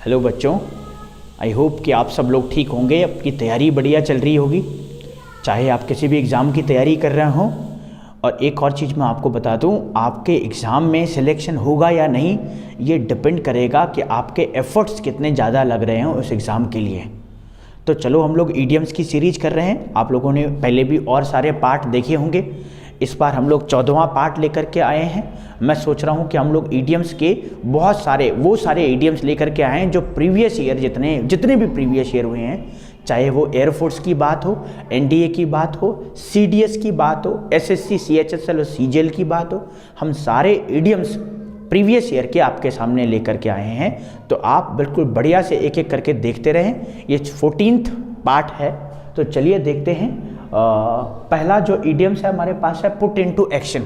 Hello बच्चों, I hope कि आप सब लोग ठीक होंगे। आपकी तैयारी बढ़िया चल रही होगी, चाहे आप किसी भी एग्ज़ाम की तैयारी कर रहे हों। और एक और चीज़ मैं आपको बता दूं, आपके एग्ज़ाम में सिलेक्शन होगा या नहीं ये डिपेंड करेगा कि आपके एफ़र्ट्स कितने ज़्यादा लग रहे हैं उस एग्ज़ाम के लिए। तो चलो, हम लोग ईडियम्स की सीरीज़ कर रहे हैं। आप लोगों ने पहले भी और सारे पार्ट देखे होंगे, इस बार हम लोग 14वां पार्ट लेकर के आए हैं। मैं सोच रहा हूं कि हम लोग ईडियम्स के बहुत सारे ईडियम्स लेकर के आए हैं जो प्रीवियस ईयर जितने भी प्रीवियस ईयर हुए हैं, चाहे वो एयरफोर्स की बात हो, एनडीए की बात हो, सीडीएस की बात हो, एसएससी, सीएचएसएल और सीजीएल की बात हो, हम सारे ईडियम्स प्रीवियस ईयर के आपके सामने लेकर के आए हैं। तो आप बिल्कुल बढ़िया से एक एक करके देखते रहें। ये 14th पार्ट है, तो चलिए देखते हैं। पहला जो ईडियम्स है हमारे पास है पुट इनटू एक्शन।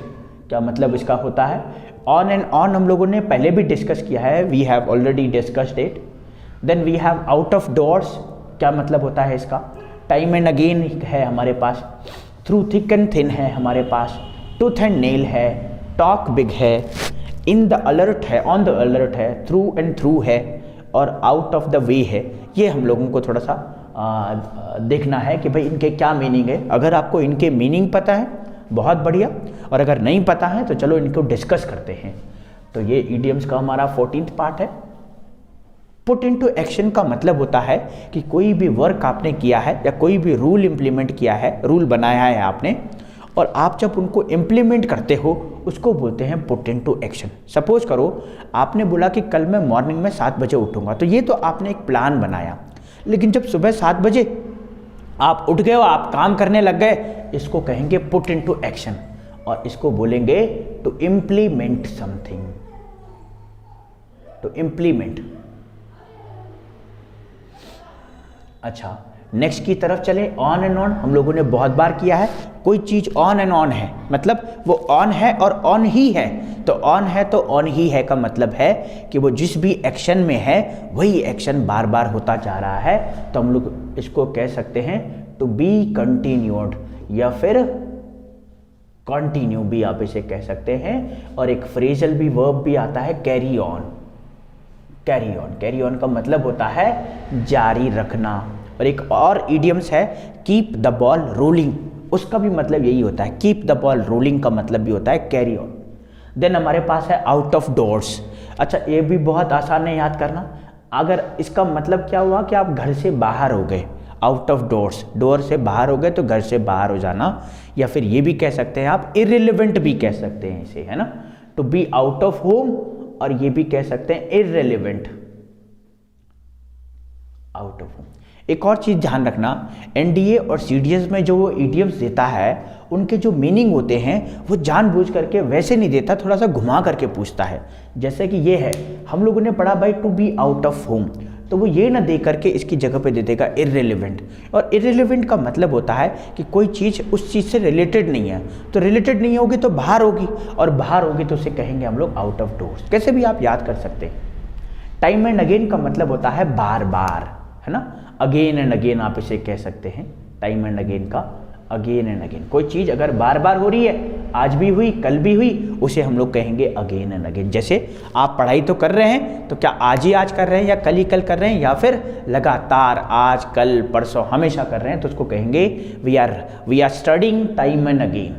क्या मतलब इसका होता है? ऑन एंड ऑन हम लोगों ने पहले भी डिस्कस किया है, we have already discussed it. Then we have out of doors. क्या मतलब होता है इसका? टाइम एंड अगेन है हमारे पास, थ्रू थिक एंड थिन है हमारे पास, टूथ एंड नेल है, टॉक बिग है, इन द अलर्ट है, ऑन द अलर्ट है, थ्रू एंड थ्रू है, और आउट ऑफ द वे है। ये हम लोगों को थोड़ा सा देखना है कि भाई इनके क्या मीनिंग है। अगर आपको इनके मीनिंग पता है बहुत बढ़िया, और अगर नहीं पता है तो चलो इनको डिस्कस करते हैं। तो ये ईडियम्स का हमारा 14th पार्ट है। पुट इनटू एक्शन का मतलब होता है कि कोई भी वर्क आपने किया है या कोई भी रूल इंप्लीमेंट किया है, रूल बनाया है आपने, और आप जब उनको इम्प्लीमेंट करते हो उसको बोलते हैं पुट इनटू एक्शन। सपोज करो आपने बोला कि कल मैं मॉर्निंग में 7 बजे उठूंगा, तो ये तो आपने एक प्लान बनाया, लेकिन जब सुबह 7 बजे आप उठ गए और आप काम करने लग गए, इसको कहेंगे पुट इनटू एक्शन, और इसको बोलेंगे to implement something, to implement. अच्छा, नेक्स्ट की तरफ चले। ऑन एंड ऑन हम लोगों ने बहुत बार किया है। कोई चीज ऑन एंड ऑन है मतलब वो ऑन है और ऑन ही है। तो ऑन है तो ऑन ही है का मतलब है कि वो जिस भी एक्शन में है वही एक्शन बार बार होता जा रहा है। तो हम लोग इसको कह सकते हैं टू बी कंटिन्यूड, या फिर कंटिन्यू भी आप इसे कह सकते हैं। और एक फ्रेजल भी वर्ब भी आता है, carry on. Carry on, carry on का मतलब होता है जारी रखना। और एक और ईडियम्स है कीप द बॉल रोलिंग, उसका भी मतलब यही होता है। कीप द बॉल रोलिंग का मतलब भी होता है कैरी ऑन। देन हमारे पास है आउट ऑफ डोर्स। अच्छा, ये भी बहुत आसान है याद करना। अगर इसका मतलब क्या हुआ कि आप घर से बाहर हो गए, आउट ऑफ डोर्स, डोर से बाहर हो गए तो घर से बाहर हो जाना। या फिर ये भी कह सकते हैं आप, इररिलेवेंट भी कह सकते हैं इसे, है ना, to be out of home. और ये भी कह सकते हैं इररिलेवेंट, आउट ऑफ होम। एक और चीज ध्यान रखना, एनडीए और सीडीएस में जो वो ईडियम्स देता है उनके जो मीनिंग होते हैं वो जानबूझ करके वैसे नहीं देता, थोड़ा सा घुमा करके पूछता है। जैसे कि ये है, हम लोगों ने पढ़ा भाई to be out of home, तो वो ये ना दे करके इसकी जगह पे दे देगा इररिलेवेंट। और इररिलेवेंट का मतलब होता है कि कोई चीज़ उस चीज़ से रिलेटेड नहीं है। तो रिलेटेड नहीं होगी तो बाहर होगी, और बाहर होगी तो उसे कहेंगे हम लोग आउट ऑफ डोर्स। कैसे भी आप याद कर सकते हैं। टाइम एंड अगेन का मतलब होता है बार बार, है ना, अगेन एंड अगेन आप इसे कह सकते हैं। टाइम एंड अगेन का अगेन एंड अगेन, कोई चीज़ अगर बार बार हो रही है, आज भी हुई कल भी हुई, उसे हम लोग कहेंगे अगेन एंड अगेन। जैसे आप पढ़ाई तो कर रहे हैं, तो क्या आज ही आज कर रहे हैं या कल ही कल कर रहे हैं, या फिर लगातार आज कल परसों हमेशा कर रहे हैं, तो उसको कहेंगे we are studying time and again.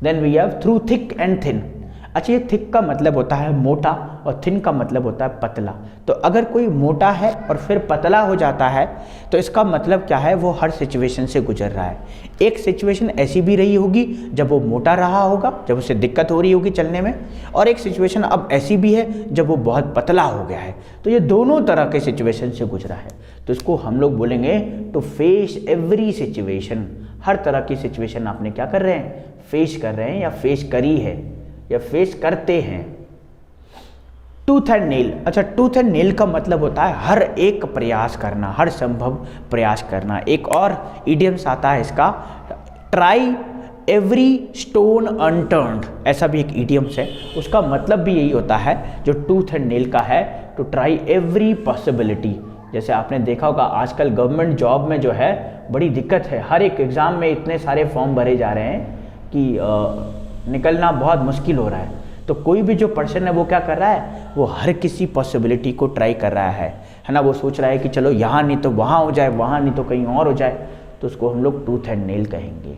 Then we have through thick and thin. अच्छा, ये थिक का मतलब होता है मोटा और थिन का मतलब होता है पतला। तो अगर कोई मोटा है और फिर पतला हो जाता है तो इसका मतलब क्या है, वो हर सिचुएशन से गुजर रहा है। एक सिचुएशन ऐसी भी रही होगी जब वो मोटा रहा होगा, जब उसे दिक्कत हो रही होगी चलने में, और एक सिचुएशन अब ऐसी भी है जब वो बहुत पतला हो गया है। तो ये दोनों तरह के सिचुएशन से गुजरा है। तो इसको हम लोग बोलेंगे टू फेस एवरी सिचुएशन। हर तरह की सिचुएशन आपने क्या कर रहे हैं, फेस कर रहे हैं, या फेस करी है, या फेस करते हैं। Tooth and nail. अच्छा, टूथ एंड नेल का मतलब होता है हर एक प्रयास करना, हर संभव प्रयास करना। एक और ईडियम्स आता है इसका, ट्राई एवरी स्टोन अनटर्न्ड, ऐसा भी एक ईडियम्स है। उसका मतलब भी यही होता है जो टूथ एंड नेल का है, टू ट्राई एवरी पॉसिबिलिटी। जैसे आपने देखा होगा आजकल गवर्नमेंट जॉब में जो है बड़ी दिक्कत है, हर एक एग्ज़ाम में इतने सारे फॉर्म भरे जा रहे हैं कि निकलना बहुत मुश्किल हो रहा है। तो कोई भी जो पर्सन है वो क्या कर रहा है, वो हर किसी पॉसिबिलिटी को ट्राई कर रहा है। है ना, वो सोच रहा है कि चलो यहाँ नहीं तो वहाँ हो जाए, वहाँ नहीं तो कहीं और हो जाए, तो उसको हम लोग टूथ एंड नेल कहेंगे।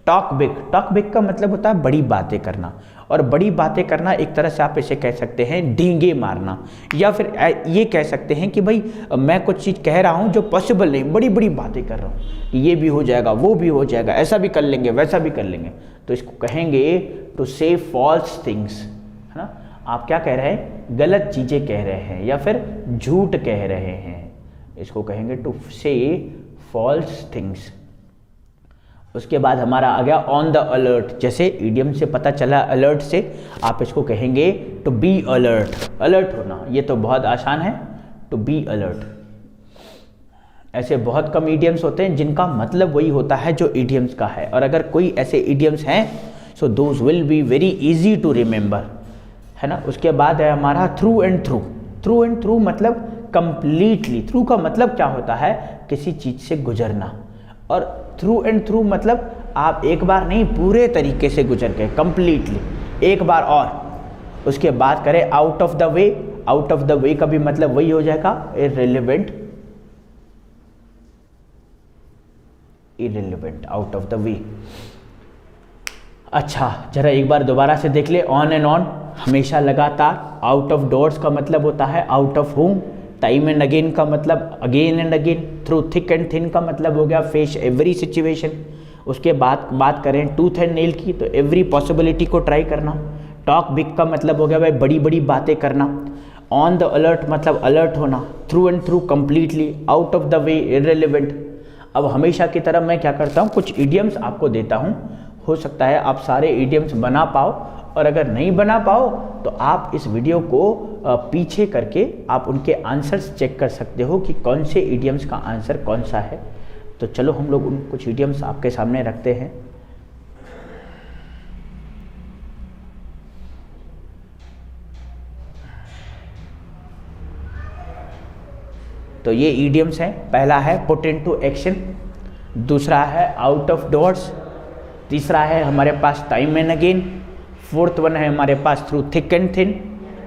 टॉक बिग, टॉक बिग का मतलब होता है बड़ी बातें करना, और बड़ी बातें करना एक तरह से आप इसे कह सकते हैं डींगे मारना, या फिर ये कह सकते हैं कि भाई मैं कुछ चीज़ कह रहा हूँ जो पॉसिबल नहीं, बड़ी बड़ी बातें कर रहा हूँ, ये भी हो जाएगा, वो भी हो जाएगा, ऐसा भी कर लेंगे, वैसा भी कर लेंगे, तो इसको कहेंगे टू से फॉल्स थिंग्स, है ना। आप क्या कह रहे हैं, गलत चीज़ें कह रहे हैं या फिर झूठ कह रहे हैं, इसको कहेंगे टू से फॉल्स थिंग्स। उसके बाद हमारा आ गया ऑन द अलर्ट, जैसे इडियम से पता चला अलर्ट से, आप इसको कहेंगे टू बी अलर्ट, अलर्ट होना, ये तो बहुत आसान है, टू बी अलर्ट। ऐसे बहुत कम इडियम्स होते हैं जिनका मतलब वही होता है जो इडियम्स का है, और अगर कोई ऐसे इडियम्स हैं so those will be very easy to remember, है ना। उसके बाद है हमारा through and through. Through and through मतलब कंप्लीटली, थ्रू का मतलब क्या होता है, किसी चीज़ से गुजरना, और थ्रू एंड थ्रू मतलब आप एक बार नहीं, पूरे तरीके से गुजर गए, कंप्लीटली एक बार। और उसके बाद करें out of the way, out of the way का भी मतलब वही हो जाएगा irrelevant, irrelevant, out of the way. अच्छा जरा एक बार दोबारा से देख ले, ऑन एंड ऑन हमेशा लगातार, आउट ऑफ डोर्स का मतलब होता है out of home, time and again का मतलब again and again, through thick and thin का मतलब हो गया फेस एवरी सिचुएशन। उसके बाद बात करें टूथ एंड नेल की, तो एवरी पॉसिबिलिटी को ट्राई करना। टॉक बिग का मतलब हो गया भाई बड़ी बड़ी बातें करना। ऑन द अलर्ट मतलब अलर्ट होना। Through and through completely, out of the way irrelevant. अब हमेशा की तरह मैं क्या करता हूँ, कुछ इडियम्स आपको देता हूँ, हो सकता है आप सारे इडियम्स बना पाओ, और अगर नहीं बना पाओ तो आप इस वीडियो को पीछे करके आप उनके आंसर्स चेक कर सकते हो कि कौन से इडियम्स का आंसर कौन सा है। तो चलो हम लोग उन कुछ इडियम्स आपके सामने रखते हैं। तो ये इडियम्स हैं, पहला है पुट इनटू एक्शन, दूसरा है आउट ऑफ डोर्स, तीसरा है हमारे पास time and again, fourth one है हमारे पास थ्रू थिक एंड थिन,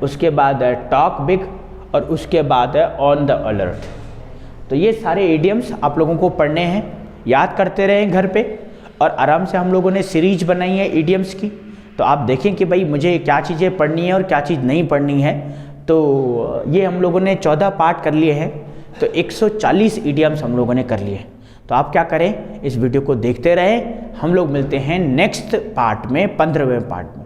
उसके बाद है टॉक बिग, और उसके बाद है ऑन द अलर्ट। तो ये सारे इडियम्स आप लोगों को पढ़ने हैं, याद करते रहें घर पे, और आराम से हम लोगों ने सीरीज बनाई है इडियम्स की, तो आप देखें कि भाई मुझे क्या चीज़ें पढ़नी है और क्या चीज़ नहीं पढ़नी है। तो ये हम लोगों ने 14 पार्ट कर लिए हैं, तो 140 इडियम्स हम लोगों ने कर लिए। तो आप क्या करें, इस वीडियो को देखते रहें, हम लोग मिलते हैं नेक्स्ट पार्ट में, 15वें पार्ट में।